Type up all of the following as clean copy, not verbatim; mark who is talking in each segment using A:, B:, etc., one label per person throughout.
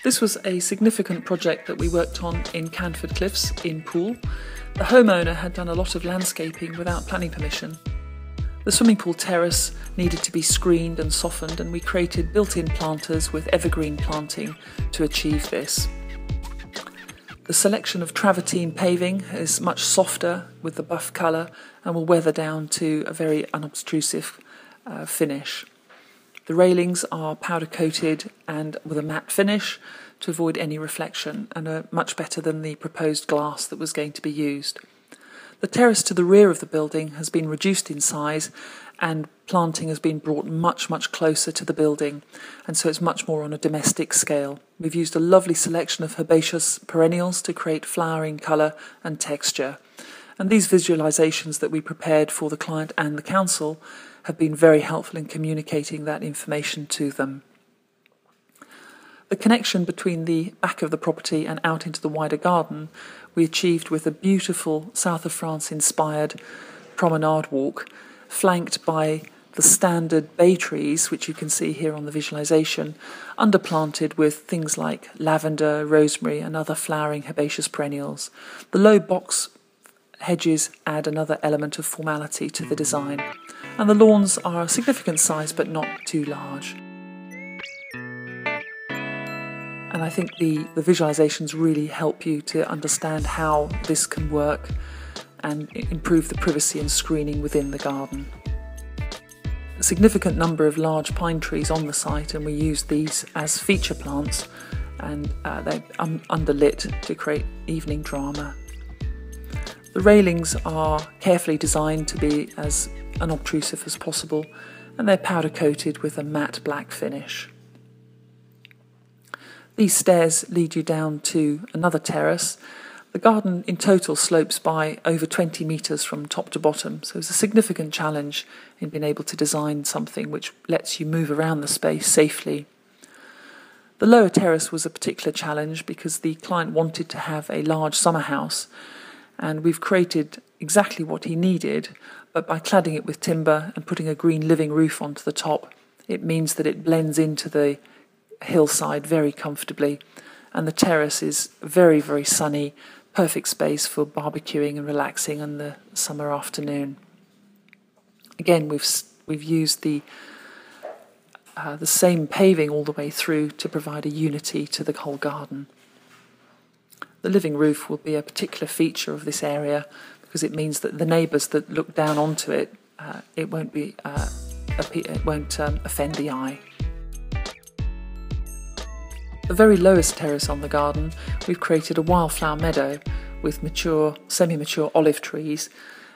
A: This was a significant project that we worked on in Canford Cliffs in Poole. The homeowner had done a lot of landscaping without planning permission. The swimming pool terrace needed to be screened and softened, and we created built-in planters with evergreen planting to achieve this. The selection of travertine paving is much softer with the buff colour and will weather down to a very unobtrusive finish. The railings are powder coated and with a matte finish to avoid any reflection, and are much better than the proposed glass that was going to be used. The terrace to the rear of the building has been reduced in size, and planting has been brought much closer to the building, and so it's much more on a domestic scale. We've used a lovely selection of herbaceous perennials to create flowering colour and texture, and these visualisations that we prepared for the client and the council have been very helpful in communicating that information to them. The connection between the back of the property and out into the wider garden we achieved with a beautiful South of France inspired promenade walk, flanked by the standard bay trees, which you can see here on the visualisation, underplanted with things like lavender, rosemary and other flowering herbaceous perennials. The low box hedges add another element of formality to the design, and the lawns are a significant size but not too large. And I think the visualisations really help you to understand how this can work and improve the privacy and screening within the garden. A significant number of large pine trees on the site, and we use these as feature plants, and they're underlit to create evening drama. The railings are carefully designed to be as unobtrusive as possible, and they're powder coated with a matte black finish. These stairs lead you down to another terrace. The garden in total slopes by over 20 metres from top to bottom, so it's a significant challenge in being able to design something which lets you move around the space safely. The lower terrace was a particular challenge because the client wanted to have a large summer house, and we've created exactly what he needed, but by cladding it with timber and putting a green living roof onto the top, it means that it blends into the hillside very comfortably, and the terrace is very sunny, perfect space for barbecuing and relaxing in the summer afternoon. Again, we've used the same paving all the way through to provide a unity to the whole garden. The living roof will be a particular feature of this area because it means that the neighbours that look down onto it, it won't offend the eye. The very lowest terrace on the garden, we've created a wildflower meadow with mature, semi-mature olive trees,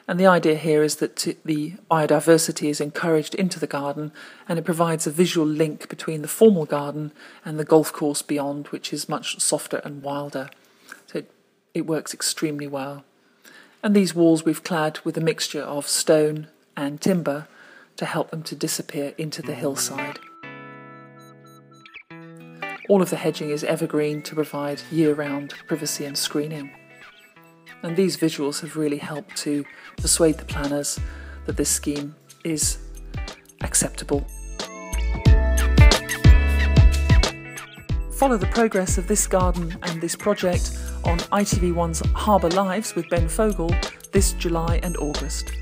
A: and the idea here is that the biodiversity is encouraged into the garden, and it provides a visual link between the formal garden and the golf course beyond, which is much softer and wilder. So it works extremely well. And these walls we've clad with a mixture of stone and timber to help them to disappear into the hillside. All of the hedging is evergreen to provide year-round privacy and screening. And these visuals have really helped to persuade the planners that this scheme is acceptable. Follow the progress of this garden and this project on ITV1's Harbour Lives with Ben Fogel this July and August.